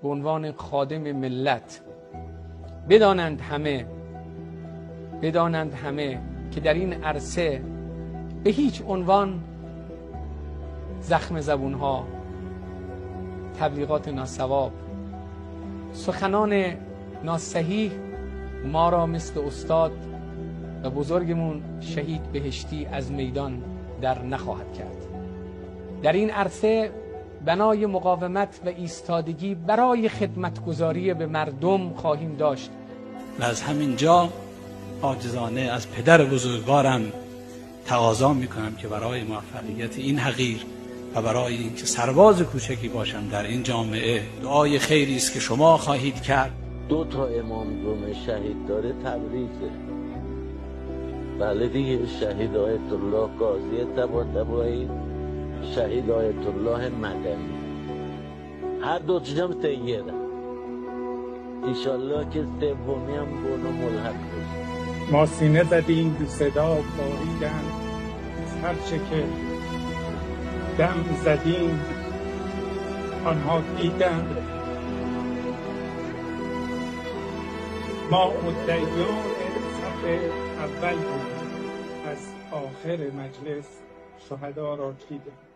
به عنوان خادم ملت بدانند همه که در این عرصه به هیچ عنوان زخم زبونها، تبلیغات ناصواب، سخنان ناصحیح ما را مثل استاد و بزرگمون شهید بهشتی از میدان در نخواهد کرد. در این عرصه بنای مقاومت و ایستادگی برای خدمتگزاری به مردم خواهیم داشت. و از همین جا عاجزانه از پدر بزرگوارم تقاضا میکنم که برای موفقیت این حقیر و برای اینکه سرباز کوچکی باشم در این جامعه، دعای خیری است که شما خواهید کرد. 2 امام جمعه شهید داره تبریزه. بله دیگه، شهید آیت الله قاضی طباطبایی، شهید آیت الله مدنی، هر 2 تاشم تیره. ایشالله که سومی هم بونو ملحق بشه. ما سینه زدیم به صدا باریدن، هرچه که دم زدیم آنها دیدن. ما مدعیان صف اول بودیم، از آخر مجلس شهدا را دیدیم.